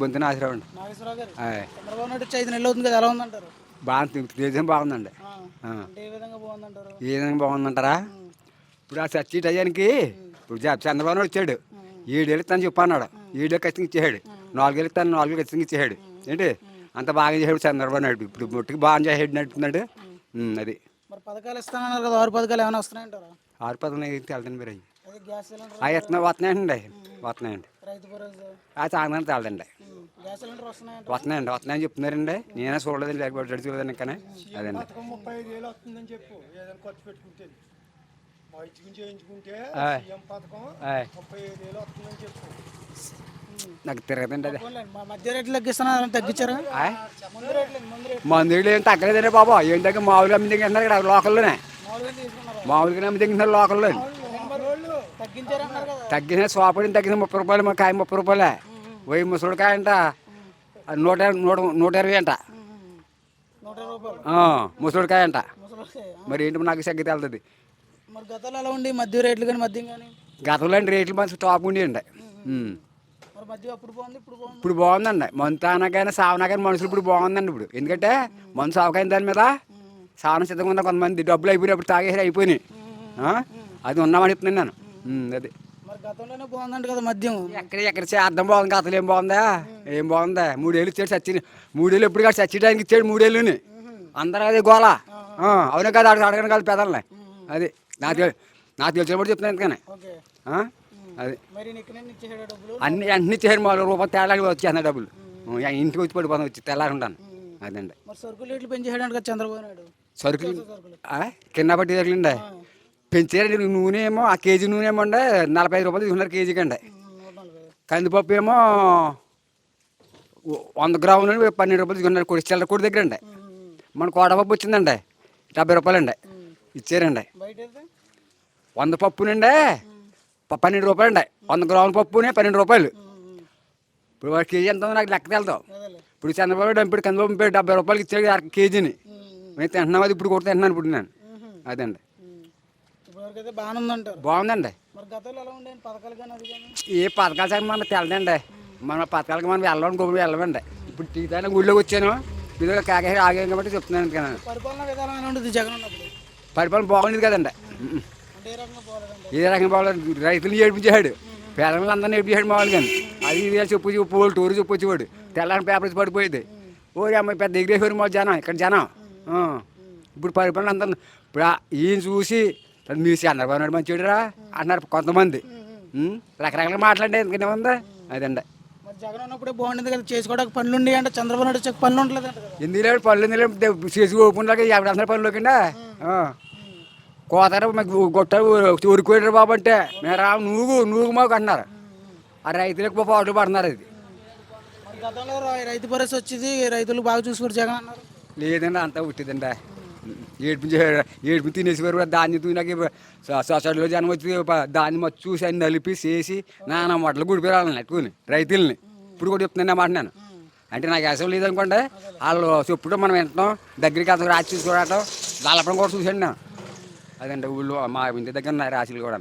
బొంతు నాగేశ్వరరావు అండి. నాగేశ్వరరావు గారు ఆయ్. చంద్రబాబు నాయుడు వచ్చి 5 నెలలు అవుతుంది కదా, ఎలా ఉందంటారు? దేశం బాగుందండి. అంటే ఏ విధంగా బాగుందంటారు? ఏ విధంగా బాగుందంటారా? ఇప్పుడు ఆ సచ్చి టయానికి ఇప్పుడు చంద్రబాబు నాయుడు వచ్చాడు. 7 ఏళ్ళు ఇస్తాను చెప్పు అన్నాడు. 7 ఏళ్ళు ఖచ్చితంగా ఇచ్చేసాడు. 4 ఏళ్ళు ఇస్తాను, 4 ఏళ్ళు ఖచ్చితంగా ఇచ్చేసాడు. ఏంటి అంత బాగా చేసాడు చంద్రబాబు నాయుడు. ఇప్పుడు ముట్టుకు బాగా చేసాడు నడుపుతున్నాడు. అది మరి పథకాలు ఇస్తానన్నారు కదా, 6 పథకాలు ఏమైనా వస్తున్నాయంటారా? 6 పదవులు వెళ్తాను మీరు అదే గ్యాస్ సిలిండర్, వస్తున్నాయండి. వస్తున్నాయండి. రైతు భరోసా, చాలామంది తేలదండి. Gas cylinder వస్తున్నాయంట. వస్తున్నాయని చెప్తున్నారండి. నేనే చూడలేదండి, లేకపోతే చూడలేదండి. ఇంకా అదండి 35,000 వస్తుందని చెప్పు, ఏదైనా ఖర్చు పెట్టుకుంటే వైద్యం చేయించుకుంటే పథకం 35,000 వస్తుందని చెప్పు. నాకు తిరగదండి అది. మా మధ్య రేట్లు తగ్గిస్తున్నారు, తగ్గించారా? మందు రేట్లు ఏం తగ్గలేదండి బాబు. ఏం తగ్గ మామూలుగా అమ్మి తింటున్నారు ఇక్కడ లోకల్లోనే. మామూలుగానే అమ్మి తింటున్నారు లోకల్లో. తగ్గిన సోపడిని తగ్గిన 30 రూపాయలు, మా కాయ 30 రూపాయలే. వెయ్యి ముసలికాయ అంట 120 అంట. ముసలికాయ అంట. మరి ఏంటి నాకు సంగతి వెళ్తుంది. మరి గతంలో ఎలా ఉండి మధ్య రేట్లు కానీ మద్యం కానీ? గతంలో రేట్లు మంచి టాప్ ఉండేయండి. మరి మధ్య అప్పుడు బాగుంది, ఇప్పుడు బాగుందండి. మంతానకైనా సావనాకైనా మనుషులు ఇప్పుడు బాగుందండి. ఇప్పుడు ఎందుకంటే మందు సావకైన దాని మీద సావన సిద్ధంగా ఉన్న కొంతమంది డబ్బులు అయిపోయినప్పుడు తాగేసి అయిపోయినాయి. అది ఉన్నామని చెప్తున్నాను నేను. అది మరి గతంలోనే బాగుందండి కదా మద్యం. ఎక్కడ చేద్దాం బాగుంది. గతలు ఏం బాగుందా? ఏం బాగుందా? 3 ఏళ్ళు ఇచ్చాడు చచ్చి. 3 ఏళ్ళు ఎప్పుడు కాదు చచ్చేటానికి ఇచ్చాడు. 3 ఏళ్ళుని అందరూ అది గోళ. అవునే కాదు, అడగడం కాదు పెదల్ని. అది నాకు తెలిసినప్పుడు చెప్తున్నాను. ఎందుకని అది అన్ని వెంటనే ఇచ్చేసాడు. 4 రూపాయలు తేడా వచ్చేస్తున్నా డబ్బులు. ఇంటికి వచ్చి పడిపోతాను, వచ్చి తెల్లారి ఉంటాను. అదండి. సరుకులు రేట్లు పెంచేసాడు కదా చంద్రబాబు నాయుడు. సరుకులు కింద పట్టి తగిలిండి. పెంచారండి. నూనె ఏమో ఆ కేజీ నూనె ఏమో అండి 45 రూపాయలు తీసుకున్నారు కేజీకి అండి. కందిపప్పు ఏమో 100 గ్రాములు 12 రూపాయలు తీసుకున్నారు చిల్లర కొడి దగ్గర అండి. మన కోటపప్పు వచ్చిందండి 70 రూపాయలు అండి ఇచ్చారండి. 100 పప్పునండి 12 రూపాయలు అండి. 100 గ్రాముల పప్పునే 12 రూపాయలు. ఇప్పుడు వాడు కేజీ ఎంత నాకు లెక్క వెళ్తాం. ఇప్పుడు చంద్రబాబు ఇప్పుడు కందిపప్పు 70 రూపాయలకి ఇచ్చాడు కేజీని. నేను తింటున్నాం. అది ఇప్పుడు కూడా తింటున్నాను ఇప్పుడు నేను. అదండి. బాగుందండి. ఏ పథకాలు సార్ మనకు తెలదండి. మన పథకాలకి మనం వెళ్ళాలని గొప్ప వెళ్ళమండి. ఇప్పుడు టీతానే ఊళ్ళోకి వచ్చాను. ఇదిగో కాకేసి ఆగాను కాబట్టి చెప్తున్నాను. పరిపాలన బాగుండేది కదండి. ఏ రకంగా బాగోలేదు. రైతులు ఏడిపించాడు, పేదలందరినీ ఏడిపించాడు మామూలుగా. అది ఇది చెప్పు టూరు చెప్పు వచ్చేవాడు. తెల్లని పేపర్ పడిపోయేది. ఓరి అమ్మాయి పెద్ద ఎగిరేసారు మా జనం ఇక్కడ జనం. ఇప్పుడు పరిపాలన అందరూ ఇప్పుడు ఈయన చూసి మీరు చంద్రబాబు నాయుడు మంచిరా అంటున్నారు కొంతమంది. రకరకాలుగా మాట్లాడే ఎందుకంటే ఉందా అదండి. జగన్ ఉన్నప్పుడే బాగుండేది కదా, చేసుకోవడానికి పనులు ఉండి అంటే చంద్రబాబు నాయుడు పనులు ఉండలేదు. ఎందుకు పనులు చేసి ఓపెన్లోకి ఎవరి పనులకి కోతారు మాకు గొట్ట ఊరుకోయారు బాబు అంటే మేము రా నువ్వు మాకు అంటున్నారు. ఆ రైతులకు పాటలు పడుతున్నారు. అది గతంలో రైతు భరోసా వచ్చింది, రైతులు బాగా చూసుకుని జగన్ అన్నారు. లేదండి, అంతా ఉట్టిదండి. ఏడుపు తినేసేవారు. ధాన్యం తూనాకి సొసైటీలో జనం వచ్చి ధాన్యం వచ్చి చూసి అన్ని నలిపి చేసి నానా మొట్టలు గుడిపోయాలని నెట్టుకుని రైతుల్ని. ఇప్పుడు కూడా చెప్తున్నాను అన్నమాట నేను. అంటే నాకు అసలు లేదనుకోండి, వాళ్ళు చెప్పుడు మనం వింటాం, దగ్గరికి అంత రాసి చూసుకోవడం నలపడం కూడా చూసాను నేను. అదండి ఊళ్ళో మా ఇంటి దగ్గర రాశులు కూడా.